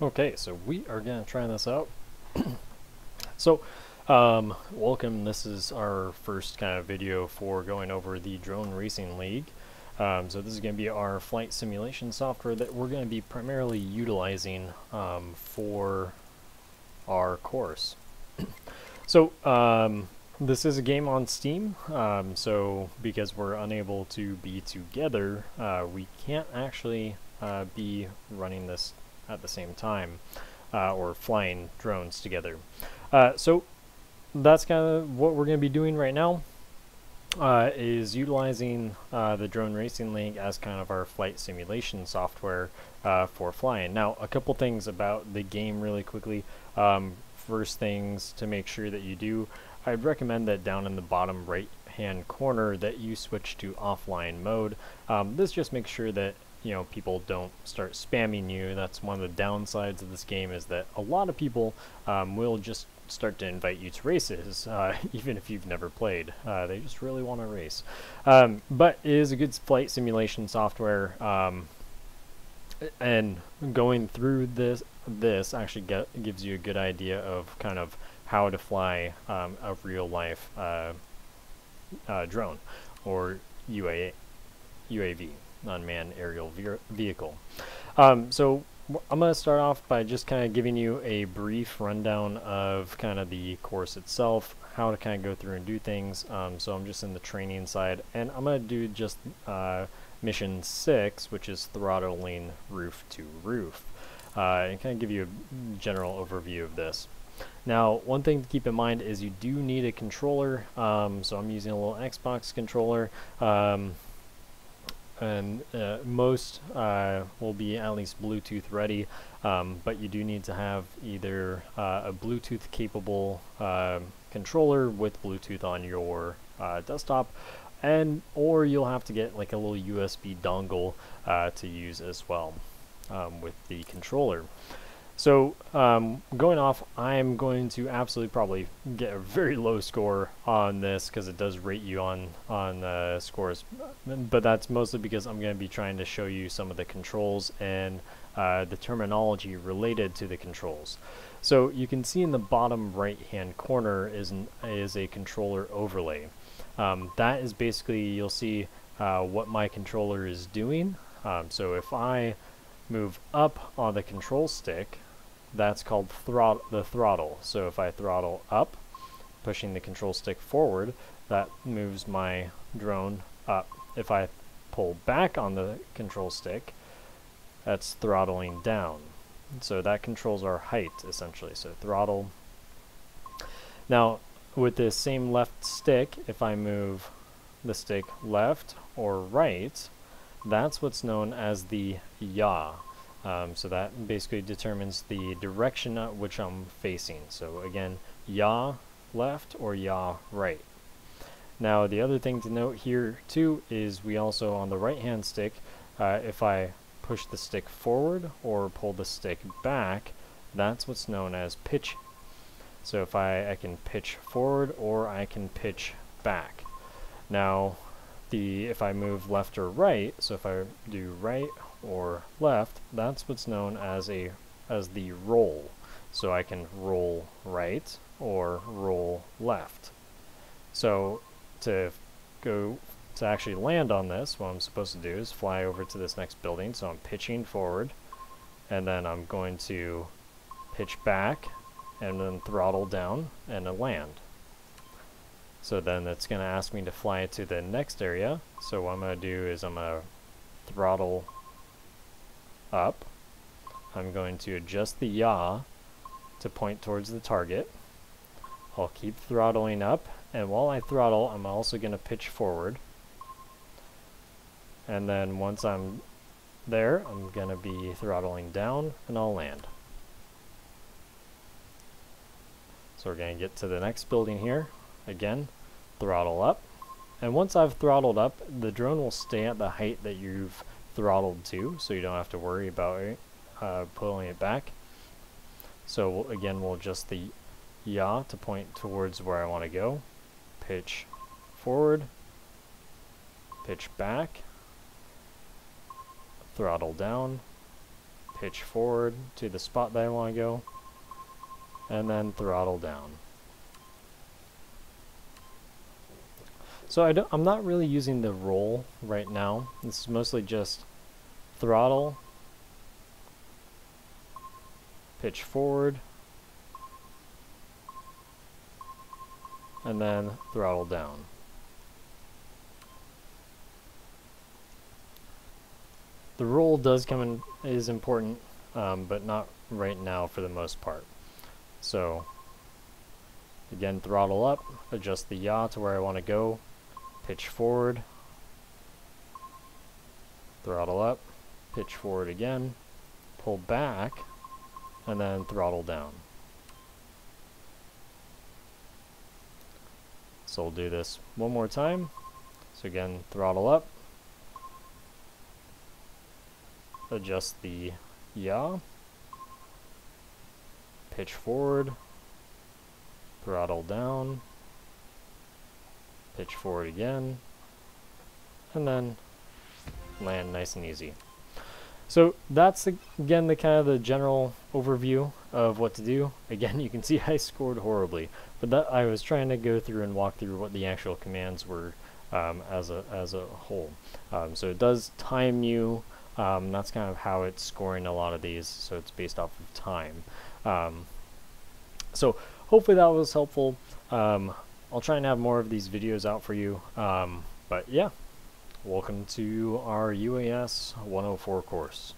Okay, so we are going to try this out. So, welcome. This is our first kind of video for going over the Drone Racing League. So this is going to be our flight simulation software that we're going to be primarily utilizing for our course. So, this is a game on Steam, so because we're unable to be together, we can't actually be running this at the same time or flying drones together. So that's kind of what we're going to be doing right now, is utilizing the Drone Racing League as kind of our flight simulation software for flying. Now, a couple things about the game really quickly. First things to make sure that you do, I'd recommend that down in the bottom right hand corner that you switch to offline mode. This just makes sure that people don't start spamming you. That's one of the downsides of this game, is that a lot of people will just start to invite you to races, even if you've never played. They just really want to race. But it is a good flight simulation software, and going through this actually gives you a good idea of kind of how to fly a real life drone, or UAV, unmanned aerial vehicle. So I'm going to start off by just kind of giving you a brief rundown of kind of the course itself, how to kind of go through and do things. So I'm just in the training side, and I'm going to do just mission 6, which is throttling roof to roof, and kind of give you a general overview of this. Now, one thing to keep in mind is you do need a controller. So I'm using a little Xbox controller. And most will be at least Bluetooth ready, but you do need to have either a Bluetooth capable controller with Bluetooth on your desktop, or you'll have to get like a little USB dongle to use as well with the controller. So going off, I'm going to absolutely probably get a very low score on this, because it does rate you on scores, but that's mostly because I'm going to be trying to show you some of the controls and the terminology related to the controls. So you can see in the bottom right hand corner is a controller overlay. That is basically, you'll see what my controller is doing. So if I move up on the control stick, that's called the throttle. So if I throttle up, pushing the control stick forward, that moves my drone up. If I pull back on the control stick, that's throttling down. So that controls our height, essentially. So throttle. Now, with this same left stick, if I move the stick left or right, that's what's known as the yaw. So that basically determines the direction at which I'm facing. So again, yaw left or yaw right. Now the other thing to note here too is we also, on the right hand stick, if I push the stick forward or pull the stick back, that's what's known as pitch. So if I can pitch forward or I can pitch back. Now if I move left or right, so if I do right or left, that's what's known as the roll. So I can roll right or roll left. So to actually land on this, what I'm supposed to do is fly over to this next building. So I'm pitching forward, and then I'm going to pitch back and then throttle down and then land. So then it's going to ask me to fly to the next area. So what I'm going to do is I'm going to throttle up. I'm going to adjust the yaw to point towards the target. I'll keep throttling up, and while I throttle, I'm also going to pitch forward. And then once I'm there, I'm going to be throttling down, and I'll land. So we're going to get to the next building here. Again, throttle up. And once I've throttled up, the drone will stay at the height that you've throttled to, so you don't have to worry about it, pulling it back. So again, we'll adjust the yaw to point towards where I want to go. Pitch forward, pitch back, throttle down, pitch forward to the spot that I want to go, and then throttle down. So I'm not really using the roll right now. This is mostly just throttle, pitch forward, and then throttle down. The roll does come in, is important, but not right now for the most part. So again, throttle up, adjust the yaw to where I want to go, pitch forward, throttle up, pitch forward again, pull back, and then throttle down. So we'll do this one more time. So again, throttle up, adjust the yaw, pitch forward, throttle down, pitch forward again, and then land nice and easy. So that's again the kind of the general overview of what to do. Again, you can see I scored horribly, but that I was trying to go through and walk through what the actual commands were as a whole. So it does time you. That's kind of how it's scoring a lot of these. So it's based off of time. So hopefully that was helpful. I'll try and have more of these videos out for you. But yeah, welcome to our UAS 104 course.